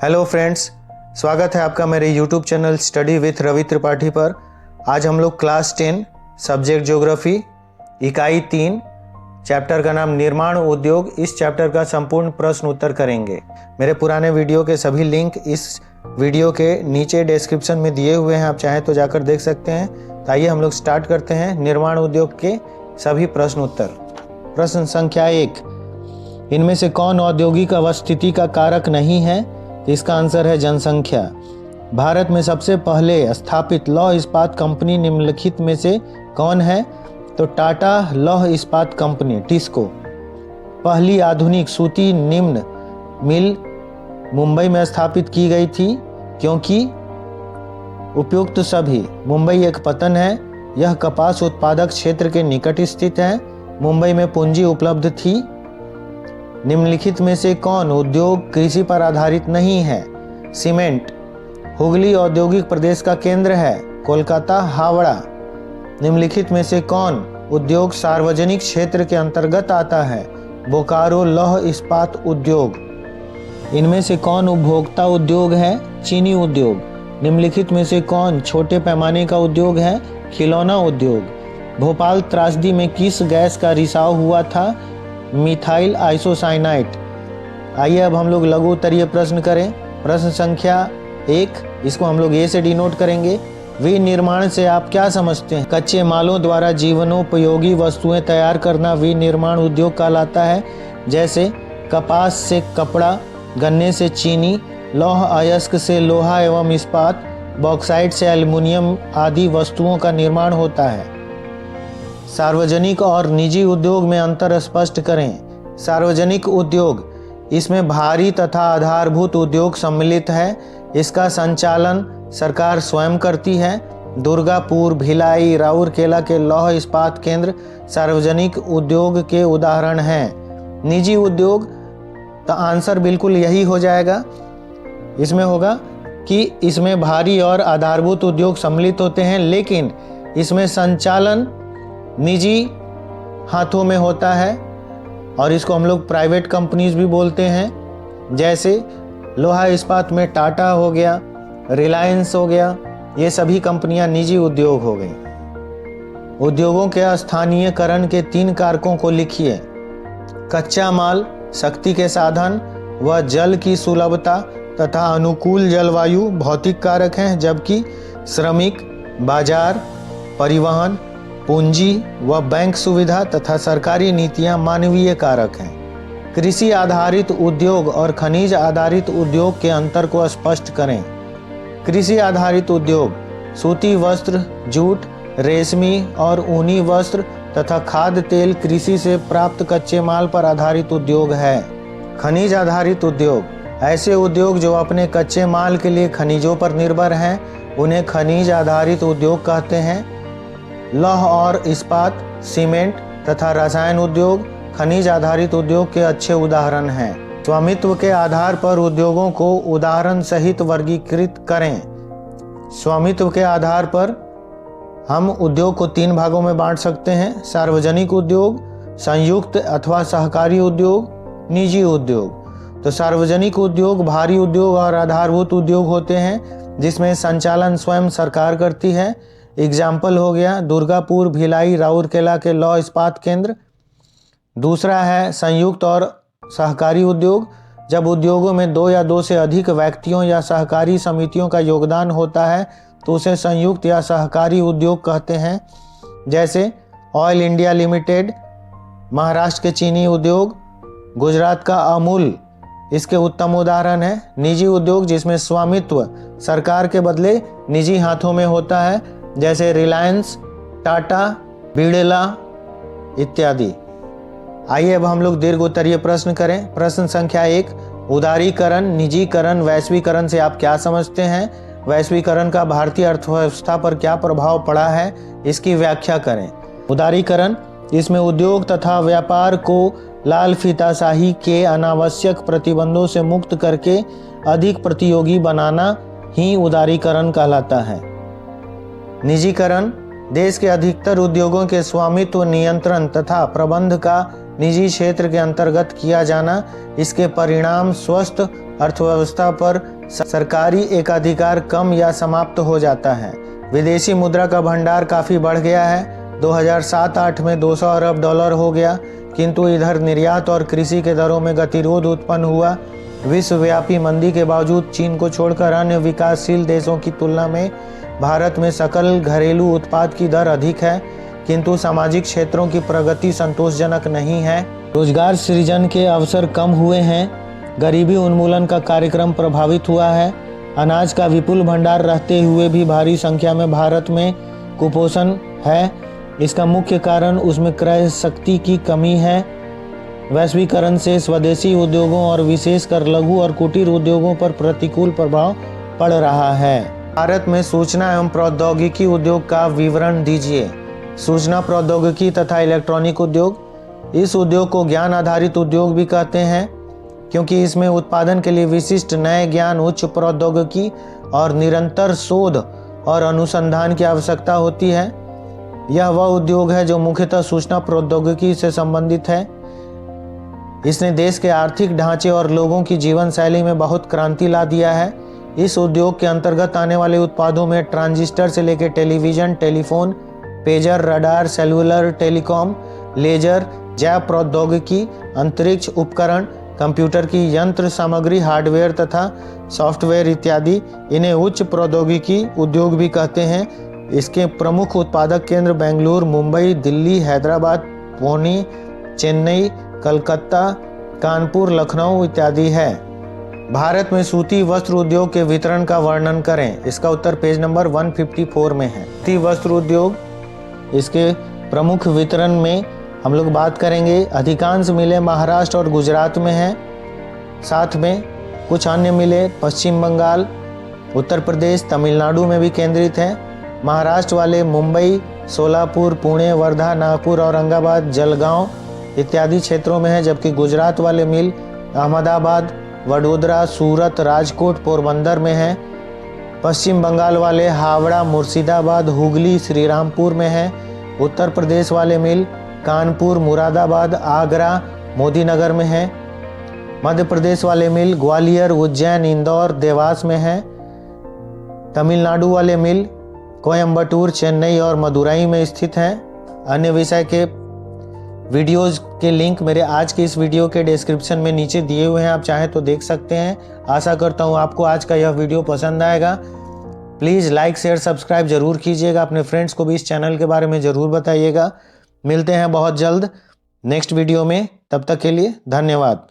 Hello friends, स्वागत है आपका मेरे YouTube channel study with Ravi Tripathi पर। आज हम लोग क्लास 10 सब्जेक्ट ज्योग्राफी इकाई 3 चैप्टर का नाम निर्माण उद्योग, इस चैप्टर का संपूर्ण प्रश्न उत्तर करेंगे। मेरे पुराने वीडियो के सभी लिंक इस वीडियो के नीचे डिस्क्रिप्शन में दिए हुए हैं, आप चाहें तो जाकर देख सकते हैं। तो आइए हम लोग स्टार्ट करते हैं निर्माण उद्योग के सभी प्रश्न उत्तर। प्रश्न संख्या 1, इनमें से कौन औद्योगिक अवस्थिति का कारक नहीं है? इसका आंसर है जनसंख्या। भारत में सबसे पहले स्थापित लौह इस्पात कंपनी निम्नलिखित में से कौन है? तो टाटा लौह इस्पात कंपनी टिस्को। पहली आधुनिक सूती निम्न मिल मुंबई में स्थापित की गई थी, क्योंकि उपयुक्त सभी। मुंबई एक पतन है, यह कपास उत्पादक क्षेत्र के निकट स्थित है। मुंबई में पूंजी उपलब्ध थी। निम्नलिखित में से कौन उद्योग कृषि पर आधारित नहीं है? सीमेंट। हुगली औद्योगिक प्रदेश का केंद्र है। कोलकाता, हावड़ा। निम्नलिखित में से कौन उद्योग सार्वजनिक क्षेत्र के अंतर्गत आता है? बोकारो लौह इस्पात उद्योग। इनमें से कौन उपभोक्ता उद्योग है? चीनी उद्योग। निम्नलिखित में से कौन छोटे पैमाने का उद्योग है? खिलौना उद्योग। भोपाल त्रासदी में किस गैस का रिसाव हुआ था? Methyl isocyanate. आइए अब हम लोग लघु उत्तरीय प्रश्न करें। प्रश्न संख्या 1, इसको हम लोग ए से डिनोट करेंगे। विनिर्माण से आप क्या समझते हैं? कच्चे मालों द्वारा जीवनोपयोगी वस्तुएं तैयार करना विनिर्माण उद्योग कहलाता है। जैसे कपास से कपड़ा, गन्ने से चीनी, लौह अयस्क से लोहा एवं इस्पात, बॉक्साइट से एल्युमिनियम आदि वस्तुओं का निर्माण होता है। सार्वजनिक और निजी उद्योग में अंतर स्पष्ट करें। सार्वजनिक उद्योग, इसमें भारी तथा आधारभूत उद्योग सम्मिलित है। इसका संचालन सरकार स्वयं करती है। दुर्गापुर, भिलाई, राउरकेला के लौह इस्पात केंद्र सार्वजनिक उद्योग के उदाहरण हैं। निजी उद्योग, तो आंसर बिल्कुल यही हो जाएगा। इसमें होगा कि इसमें भारी और आधारभूत उद्योग सम्मिलित होते हैं, लेकिन इसमें संचालन निजी हाथों में होता है और इसको हम लोग प्राइवेट कंपनीज भी बोलते हैं। जैसे लोहा इस्पात में टाटा हो गया, रिलायंस हो गया, ये सभी कंपनियां निजी उद्योग हो गई। उद्योगों के स्थानीयकरण के 3 कारकों को लिखिए। कच्चा माल, शक्ति के साधन व जल की सुलभता तथा अनुकूल जलवायु भौतिक कारक हैं, जबकि श्रमिक, बाजार, परिवहन, पूंजी व बैंक सुविधा तथा सरकारी नीतियां मानवीय कारक हैं। कृषि आधारित उद्योग और खनिज आधारित उद्योग के अंतर को स्पष्ट करें। कृषि आधारित उद्योग सूती वस्त्र, जूट, रेशमी और ऊनी वस्त्र तथा खाद्य तेल कृषि से प्राप्त कच्चे माल पर आधारित उद्योग है। खनिज आधारित उद्योग ऐसे उद्योग जो अपने कच्चे माल के लिए खनिजों पर निर्भर हैं, उन्हें खनिज आधारित उद्योग कहते हैं। लौह और इस्पात, सीमेंट तथा रसायन उद्योग खनिज आधारित उद्योग के अच्छे उदाहरण हैं। स्वामित्व के आधार पर उद्योगों को उदाहरण सहित वर्गीकृत करें। स्वामित्व के आधार पर हम उद्योग को 3 भागों में बांट सकते हैं। सार्वजनिक उद्योग, संयुक्त अथवा सहकारी उद्योग, निजी उद्योग। तो सार्वजनिक उद्योग भारी उद्योग और आधारभूत उद्योग होते हैं, जिसमें संचालन स्वयं सरकार करती है। एग्जाम्पल हो गया दुर्गापुर, भिलाई, राउरकेला के लौह इस्पात केंद्र। दूसरा है संयुक्त और सहकारी उद्योग, जब उद्योगों में 2 या 2 से अधिक व्यक्तियों या सहकारी समितियों का योगदान होता है तो उसे संयुक्त या सहकारी उद्योग कहते हैं। जैसे ऑयल इंडिया लिमिटेड, महाराष्ट्र के चीनी उद्योग, गुजरात का अमूल इसके उत्तम उदाहरण है। निजी उद्योग जिसमें स्वामित्व सरकार के बदले निजी हाथों में होता है, जैसे रिलायंस, टाटा, बिड़ला इत्यादि। आइए अब हम लोग दीर्घ उत्तरीय प्रश्न करें। प्रश्न संख्या 1, उदारीकरण, निजीकरण, वैश्वीकरण से आप क्या समझते हैं? वैश्वीकरण का भारतीय अर्थव्यवस्था पर क्या प्रभाव पड़ा है, इसकी व्याख्या करें। उदारीकरण, इसमें उद्योग तथा व्यापार को लाल फीताशाही के अनावश्यक प्रतिबंधों से मुक्त करके अधिक प्रतियोगी बनाना ही उदारीकरण कहलाता है। निजीकरण, देश के अधिकतर उद्योगों के स्वामित्व, नियंत्रण तथा प्रबंध का निजी क्षेत्र के अंतर्गत किया जाना, इसके परिणाम स्वस्थ अर्थव्यवस्था पर सरकारी एकाधिकार कम या समाप्त हो जाता है। विदेशी मुद्रा का भंडार काफ़ी बढ़ गया है। 2007-8 में 200 अरब डॉलर हो गया, किंतु इधर निर्यात और कृषि के दरों में गतिरोध उत्पन्न हुआ। विश्वव्यापी मंदी के बावजूद चीन को छोड़कर अन्य विकासशील देशों की तुलना में भारत में सकल घरेलू उत्पाद की दर अधिक है, किंतु सामाजिक क्षेत्रों की प्रगति संतोषजनक नहीं है। रोजगार सृजन के अवसर कम हुए हैं। गरीबी उन्मूलन का कार्यक्रम प्रभावित हुआ है। अनाज का विपुल भंडार रहते हुए भी भारी संख्या में भारत में कुपोषण है। इसका मुख्य कारण उसमें क्रय शक्ति की कमी है। वैश्वीकरण से स्वदेशी उद्योगों और विशेषकर लघु और कुटीर उद्योगों पर प्रतिकूल प्रभाव पड़ रहा है। भारत में सूचना एवं प्रौद्योगिकी उद्योग का विवरण दीजिए। सूचना प्रौद्योगिकी तथा इलेक्ट्रॉनिक उद्योग, इस उद्योग को ज्ञान आधारित उद्योग भी कहते हैं, क्योंकि इसमें उत्पादन के लिए विशिष्ट नए ज्ञान, उच्च प्रौद्योगिकी और निरंतर शोध और अनुसंधान की आवश्यकता होती है। यह वह उद्योग है जो मुख्यतः सूचना प्रौद्योगिकी से संबंधित है। इसने देश के आर्थिक ढांचे और लोगों की जीवन शैली में बहुत क्रांति ला दिया है। इस उद्योग के अंतर्गत आने वाले उत्पादों में ट्रांजिस्टर से लेकर television, telephone, pager, radar, cellular, telecom, laser, जैव प्रौद्योगिकी, अंतरिक्ष उपकरण, कंप्यूटर की यंत्र सामग्री, हार्डवेयर तथा सॉफ्टवेयर इत्यादि, इन्हें उच्च प्रौद्योगिकी उद्योग भी कहते हैं। इसके प्रमुख उत्पादक केंद्र बेंगलुरु, मुंबई, दिल्ली, हैदराबाद, पुणे, चेन्नई, कलकत्ता, कानपुर, लखनऊ इत्यादि है। भारत में सूती वस्त्र उद्योग के वितरण का वर्णन करें। इसका उत्तर पेज नंबर 154 में है। सूती वस्त्र उद्योग, इसके प्रमुख वितरण में हम लोग बात करेंगे। अधिकांश मिलें महाराष्ट्र और गुजरात में हैं, साथ में कुछ अन्य मिलें पश्चिम बंगाल, उत्तर प्रदेश, तमिलनाडु में भी केंद्रित हैं। महाराष्ट्र वाले मुंबई, सोलापुर, पुणे, वर्धा, नागपुर, औरंगाबाद, जलगांव इत्यादि क्षेत्रों में है, जबकि गुजरात वाले मिल अहमदाबाद, वडोदरा, सूरत, राजकोट, पोरबंदर में है। पश्चिम बंगाल वाले हावड़ा, मुर्शिदाबाद, हुगली, श्रीरामपुर में है। उत्तर प्रदेश वाले मिल कानपुर, मुरादाबाद, आगरा, मोदीनगर में है। मध्य प्रदेश वाले मिल ग्वालियर, उज्जैन, इंदौर, देवास में है। तमिलनाडु वाले मिल कोयम्बटूर, चेन्नई और मदुरई में स्थित हैं। अन्य विषय के वीडियोज़ के लिंक मेरे आज के इस वीडियो के डिस्क्रिप्शन में नीचे दिए हुए हैं, आप चाहें तो देख सकते हैं। आशा करता हूँ आपको आज का यह वीडियो पसंद आएगा। प्लीज़ लाइक, शेयर, सब्सक्राइब जरूर कीजिएगा। अपने फ्रेंड्स को भी इस चैनल के बारे में ज़रूर बताइएगा। मिलते हैं बहुत जल्द नेक्स्ट वीडियो में, तब तक के लिए धन्यवाद।